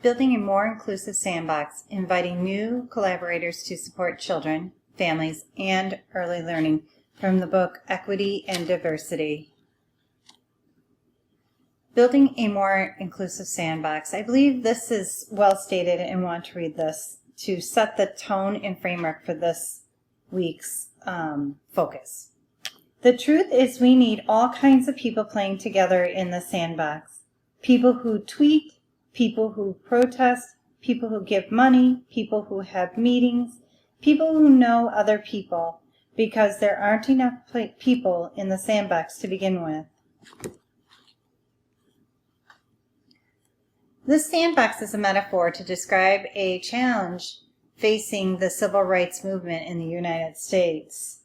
Building a more inclusive sandbox, inviting new collaborators to support children, families, and early learning, from the book Equity and Diversity. Building a more inclusive sandbox. I believe this is well stated and want to read this to set the tone and framework for this week's focus. The truth is we need all kinds of people playing together in the sandbox. People who tweet, people who protest, people who give money, people who have meetings, people who know other people, because there aren't enough people in the sandbox to begin with. This sandbox is a metaphor to describe a challenge facing the civil rights movement in the United States.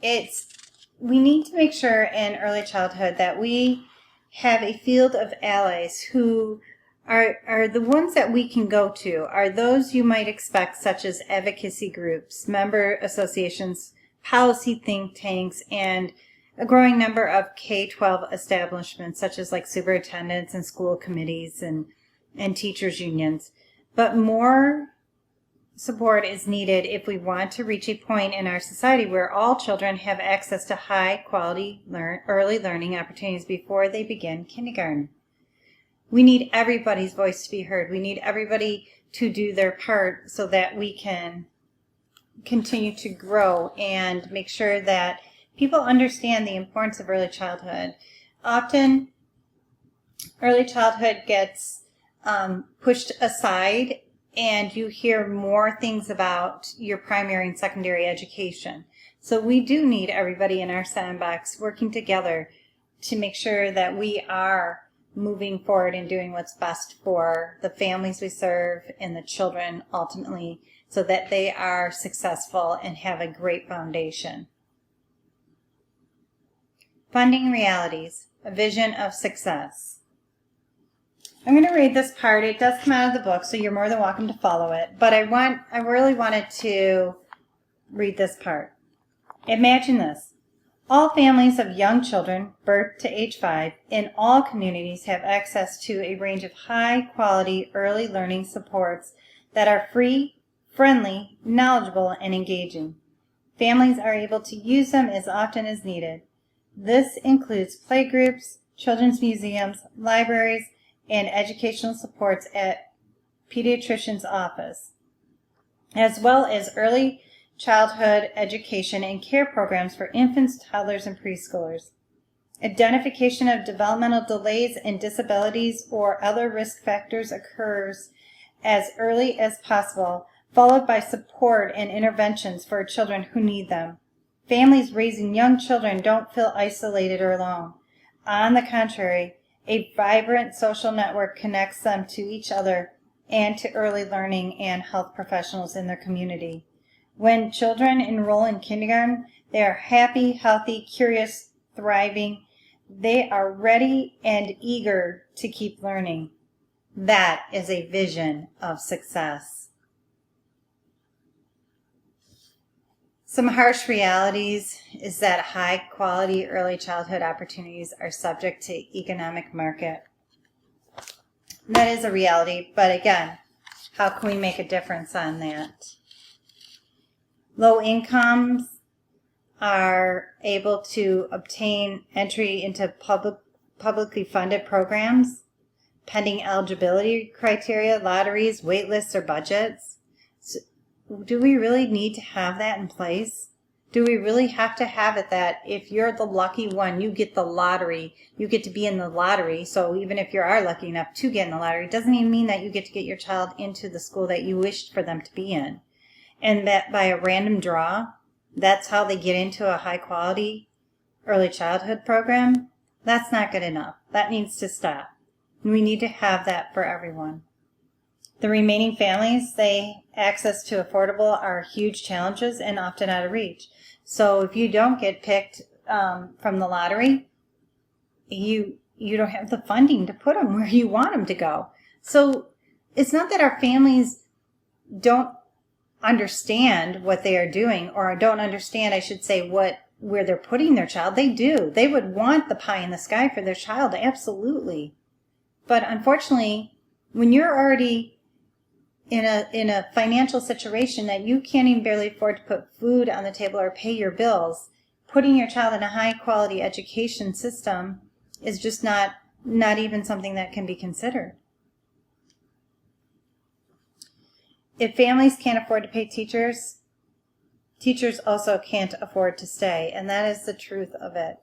We need to make sure in early childhood that we have a field of allies who are the ones that we can go to, are those you might expect, such as advocacy groups, member associations, policy think tanks, and a growing number of K-12 establishments, such as like superintendents and school committees and teachers unions. But more support is needed if we want to reach a point in our society where all children have access to high-quality early learning opportunities before they begin kindergarten. We need everybody's voice to be heard. We need everybody to do their part so that we can continue to grow and make sure that people understand the importance of early childhood. Often, early childhood gets pushed aside, and you hear more things about your primary and secondary education. So we do need everybody in our sandbox working together to make sure that we are moving forward and doing what's best for the families we serve and the children ultimately, so that they are successful and have a great foundation. Funding realities, a vision of success. I'm going to read this part. It does come out of the book, so you're more than welcome to follow it. But I really wanted to read this part. Imagine this. All families of young children, birth to age 5, in all communities have access to a range of high-quality early learning supports that are free, friendly, knowledgeable, and engaging. Families are able to use them as often as needed. This includes playgroups, children's museums, libraries, and educational supports at pediatrician's office, as well as early childhood education and care programs for infants, toddlers, and preschoolers. Identification of developmental delays and disabilities or other risk factors occurs as early as possible, followed by support and interventions for children who need them. Families raising young children don't feel isolated or alone. On the contrary, a vibrant social network connects them to each other and to early learning and health professionals in their community. When children enroll in kindergarten, they are happy, healthy, curious, thriving. They are ready and eager to keep learning. That is a vision of success. Some harsh realities is that high-quality early childhood opportunities are subject to economic market. That is a reality, but again, how can we make a difference on that? Low incomes are able to obtain entry into publicly funded programs, pending eligibility criteria, lotteries, wait lists, or budgets. So, do we really need to have that in place? Do we really have to have it that if you're the lucky one, you get the lottery, you get to be in the lottery? So even if you are lucky enough to get in the lottery, it doesn't even mean that you get to get your child into the school that you wished for them to be in. And that by a random draw, that's how they get into a high quality early childhood program. That's not good enough. That needs to stop. We need to have that for everyone. The remaining families, they access to affordable are huge challenges and often out of reach. So if you don't get picked from the lottery, you don't have the funding to put them where you want them to go. So it's not that our families don't understand what they are doing, or don't understand, I should say, where they're putting their child. They do. They would want the pie in the sky for their child, absolutely. But unfortunately, When you're already in a financial situation that you can't even barely afford to put food on the table or pay your bills, putting your child in a high quality education system is just not even something that can be considered. If families can't afford to pay teachers, teachers also can't afford to stay, and that is the truth of it.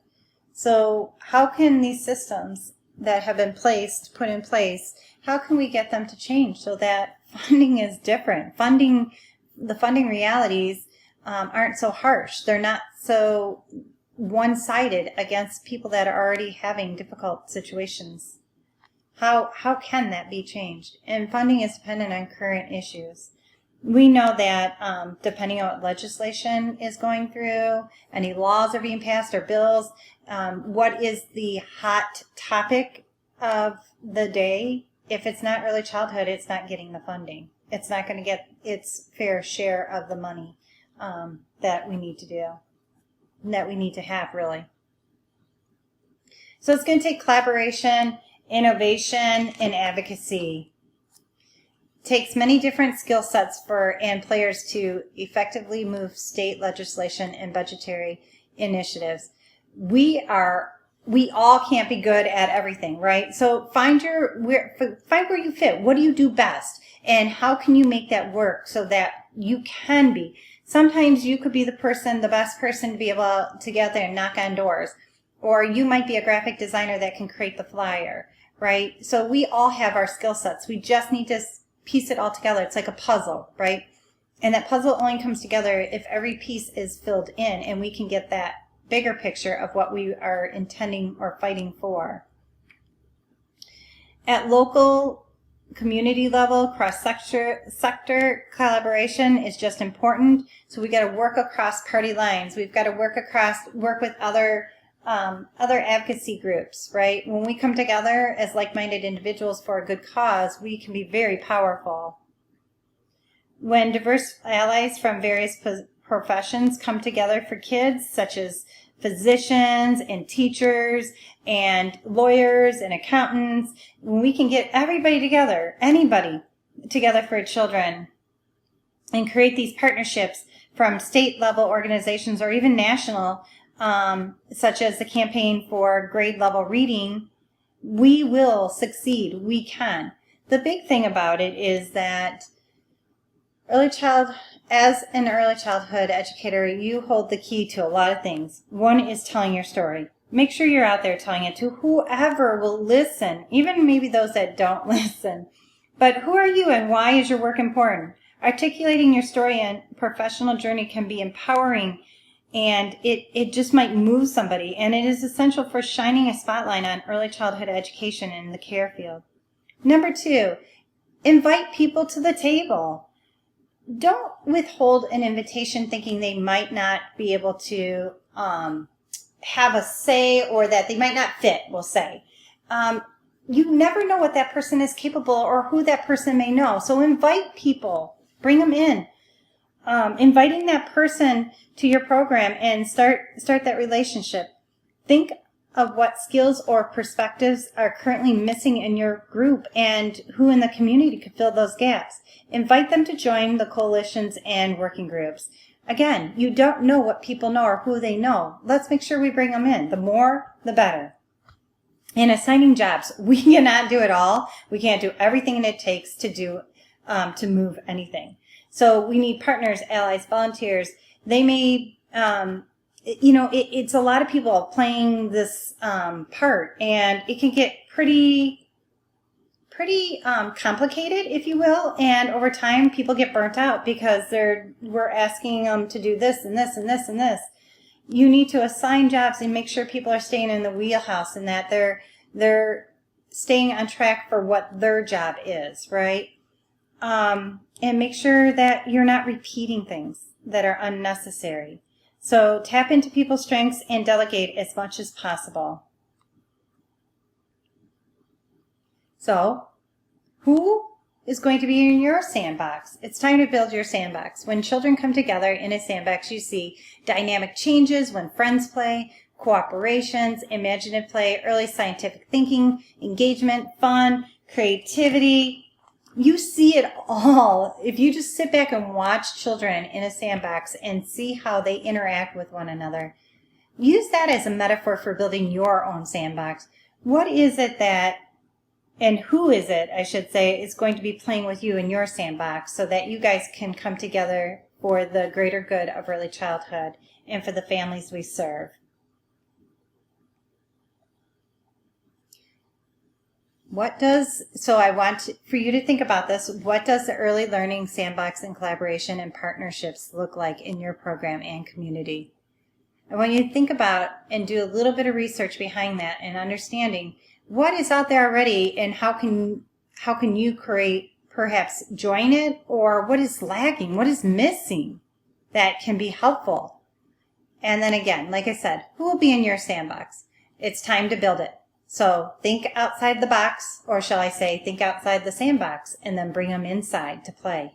So how can these systems that have been put in place, how can we get them to change so that funding is different? The funding realities aren't so harsh. They're not so one-sided against people that are already having difficult situations. How can that be changed? And funding is dependent on current issues. We know that depending on what legislation is going through, any laws are being passed or bills, what is the hot topic of the day? If it's not early childhood, it's not getting the funding. It's not going to get its fair share of the money that we need to do, that we need to have, really. So it's going to take collaboration, innovation, and advocacy. It takes many different skill sets and players to effectively move state legislation and budgetary initiatives. We all can't be good at everything, right? So find where you fit. What do you do best? And how can you make that work so that you can be? Sometimes you could be the best person to be able to get there and knock on doors. Or you might be a graphic designer that can create the flyer, right? So we all have our skill sets. We just need to piece it all together. It's like a puzzle, right? And that puzzle only comes together if every piece is filled in and we can get that bigger picture of what we are intending or fighting for. At local community level, cross-sector collaboration is just important. So we got to work across party lines. We've got to work with other advocacy groups, right? When we come together as like-minded individuals for a good cause, we can be very powerful. When diverse allies from various professions come together for kids, such as physicians and teachers and lawyers and accountants, when we can get everybody together, anybody together for children, and create these partnerships from state level organizations or even national, such as the campaign for grade level reading, we will succeed. We can. The big thing about it is that as an early childhood educator, you hold the key to a lot of things. One is telling your story. Make sure you're out there telling it to whoever will listen, even maybe those that don't listen. But who are you and why is your work important? Articulating your story and professional journey can be empowering, and it just might move somebody, and it is essential for shining a spotlight on early childhood education in the care field. Number 2, invite people to the table. Don't withhold an invitation thinking they might not be able to have a say, or that they might not fit, we'll say. You never know what that person is capable or who that person may know. So invite people, bring them in. Inviting that person to your program and start that relationship. Think of what skills or perspectives are currently missing in your group and who in the community could fill those gaps. Invite them to join the coalitions and working groups. Again, you don't know what people know or who they know. Let's make sure we bring them in. The more, the better. In assigning jobs, we cannot do it all. We can't do everything it takes to move anything. So we need partners, allies, volunteers. They may, it's a lot of people playing this part, and it can get pretty complicated, if you will. And over time, people get burnt out because we're asking them to do this and this and this and this. You need to assign jobs and make sure people are staying in the wheelhouse and that they're staying on track for what their job is, right? And make sure that you're not repeating things that are unnecessary. So tap into people's strengths and delegate as much as possible. So, who is going to be in your sandbox? It's time to build your sandbox. When children come together in a sandbox, you see dynamic changes when friends play, cooperations, imaginative play, early scientific thinking, engagement, fun, creativity. You see it all. If you just sit back and watch children in a sandbox and see how they interact with one another, use that as a metaphor for building your own sandbox. What is it that, and who is it, I should say, is going to be playing with you in your sandbox so that you guys can come together for the greater good of early childhood and for the families we serve? So I want for you to think about this. What does the early learning sandbox and collaboration and partnerships look like in your program and community? I want you to think about and do a little bit of research behind that and understanding what is out there already and how can you perhaps join it, or what is lacking, what is missing that can be helpful. And then again, like I said, who will be in your sandbox? It's time to build it. So think outside the box, or shall I say, think outside the sandbox, and then bring them inside to play.